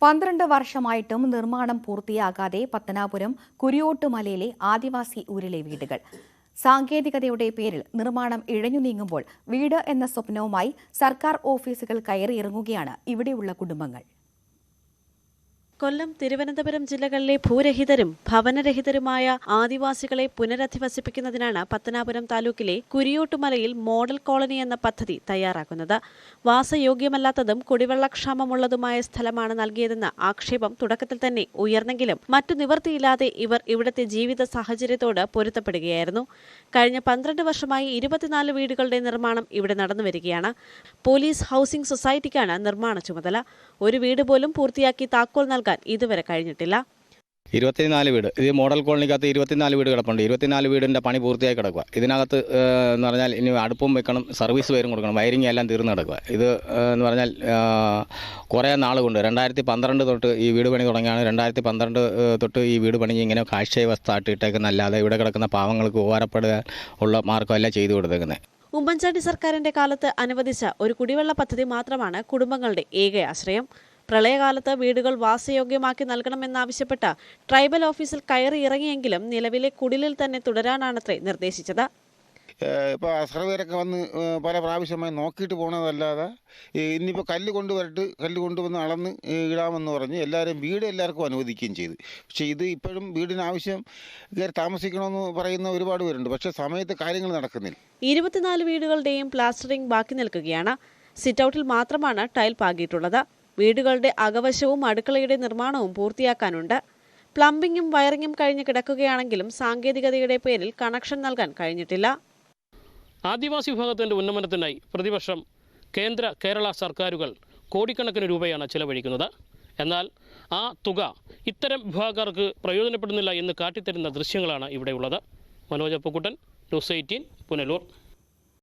12 വർഷമായിട്ടും നിർമ്മാണം പൂർത്തിയാകാതെ പത്തനാപുരം കുരിയോട്ടുമലയിലെ ആദിവാസി ഊരിലെ വീടുകൾ. സാങ്കേതികതയുടെ പേരിൽ നിർമ്മാണം ഇഴഞ്ഞു നീങ്ങുമ്പോൾ വീട് എന്ന സ്വപ്നവുമായി സർക്കാർ ഓഫീസുകൾ കയറിയിറങ്ങുകയാണ് ഇവിടെയുള്ള കുടുംബങ്ങൾ. കൊല്ലം, തിരുവനന്തപുരം ജില്ലകളിലെ ഭൂരഹിതരും ഭവനരഹിതരുമായ ആദിവാസികളെ പുനരധിവസിപ്പിക്കുന്നതിനാണ് പത്തനാപുരം താലൂക്കിലെ കുരിയോട്ടുമലയിൽ മോഡൽ കോളനി എന്ന പദ്ധതി തയ്യാറാക്കുന്നത്. വാസയോഗ്യമല്ലാത്തതും കുടിവെള്ളക്ഷാമമുള്ളതുമായ സ്ഥലമാണ് നൽകിയതെന്ന ആക്ഷേപം തുടക്കത്തിൽ തന്നെ ഉയർന്നെങ്കിലും മറ്റു നിവൃത്തിയില്ലാതെ ഇവർ ഇവിടുത്തെ ജീവിത സാഹചര്യത്തോട് പൊരുത്തപ്പെടുകയായിരുന്നു. കഴിഞ്ഞ 12 വർഷമായി 24 വീടുകളുടെ നിർമ്മാണം ഇവിടെ നടന്നുവരികയാണ്. പോലീസ് ഹൗസിംഗ് സൊസൈറ്റിക്കാണ് നിർമ്മാണ ചുമതല. ഒരു വീട് പോലും പൂർത്തിയാക്കി താക്കോൽ നൽകാൻ ഇതുവരെ കഴിഞ്ഞിട്ടില്ല. 24 വീട്, ഇത് മോഡൽ കോളനിക്കകത്ത് 24 വീട് കിടപ്പുണ്ട്. 24 വീടിൻ്റെ പണി പൂർത്തിയായി കിടക്കുക. ഇതിനകത്ത് എന്ന് പറഞ്ഞാൽ ഇനി അടുപ്പും വെക്കണം, സർവീസ് വയറും കൊടുക്കണം, വയറിംഗ് എല്ലാം തീർന്ന് കിടക്കുക. ഇത് എന്ന് പറഞ്ഞാൽ കുറേ നാൾ കൊണ്ട് 2012 തൊട്ട് ഈ വീട് പണി തുടങ്ങിയാണ്. 2012 തൊട്ട് ഈ വീട് പണി ഇങ്ങനെ കാഴ്ചവസ്ഥ ഇട്ടേക്കുന്നല്ലാതെ ഇവിടെ കിടക്കുന്ന പാവങ്ങൾക്ക് ഉപകാരപ്പെടുക ഉള്ള മാർഗ്ഗമല്ല ചെയ്തു കൊടുത്തേക്കുന്നത്. ഉമ്മൻചാണ്ടി സർക്കാരിന്റെ കാലത്ത് അനുവദിച്ച ഒരു കുടിവെള്ള പദ്ധതി മാത്രമാണ് കുടുംബങ്ങളുടെ ഏക ആശ്രയം. പ്രളയകാലത്ത് വീടുകൾ വാസയോഗ്യമാക്കി നൽകണമെന്നാവശ്യപ്പെട്ട ട്രൈബൽ ഓഫീസിൽ കയറി ഇറങ്ങിയെങ്കിലും നിലവിലെ കുടിലിൽ തന്നെ തുടരാനാണത്രേ നിർദ്ദേശിച്ചത്. ഇപ്പോൾ സർവേരൊക്കെ വന്ന് പല പ്രാവശ്യമായി നോക്കിയിട്ട് പോകണതല്ലാതെ ഇനിയിപ്പോൾ കല്ല് കൊണ്ടുവന്ന് അളന്ന് ഇടാമെന്ന് പറഞ്ഞ് എല്ലാവർക്കും അനുവദിക്കുകയും ചെയ്തു. പക്ഷേ ഇത് ഇപ്പോഴും വീടിന് ആവശ്യം കയറി താമസിക്കണമെന്ന് പറയുന്ന ഒരുപാട് പേരുണ്ട്. പക്ഷേ സമയത്ത് കാര്യങ്ങൾ നടക്കുന്നില്ല. 24 വീടുകളുടെയും പ്ലാസ്റ്ററിംഗ് ബാക്കി നിൽക്കുകയാണ്. സിറ്റൗട്ടിൽ മാത്രമാണ് ടൈൽ പാകിയിട്ടുള്ളത്. വീടുകളുടെ അകവശവും അടുക്കളയുടെ നിർമ്മാണവും പൂർത്തിയാക്കാനുണ്ട്. പ്ലംബിങ്ങും വയറിങ്ങും കഴിഞ്ഞ് കിടക്കുകയാണെങ്കിലും സാങ്കേതികതയുടെ പേരിൽ കണക്ഷൻ നൽകാൻ കഴിഞ്ഞിട്ടില്ല. ആദിവാസി വിഭാഗത്തിൻ്റെ ഉന്നമനത്തിനായി പ്രതിവർഷം കേരള സർക്കാരുകൾ കോടിക്കണക്കിന് രൂപയാണ് ചെലവഴിക്കുന്നത്. എന്നാൽ ആ തുക ഇത്തരം വിഭാഗക്കാർക്ക് പ്രയോജനപ്പെടുന്നില്ല എന്ന് കാട്ടിത്തരുന്ന ദൃശ്യങ്ങളാണ് ഇവിടെയുള്ളത്. മനോജ് അപ്പുക്കുട്ടൻ, ന്യൂസ് 18, പുനലൂർ.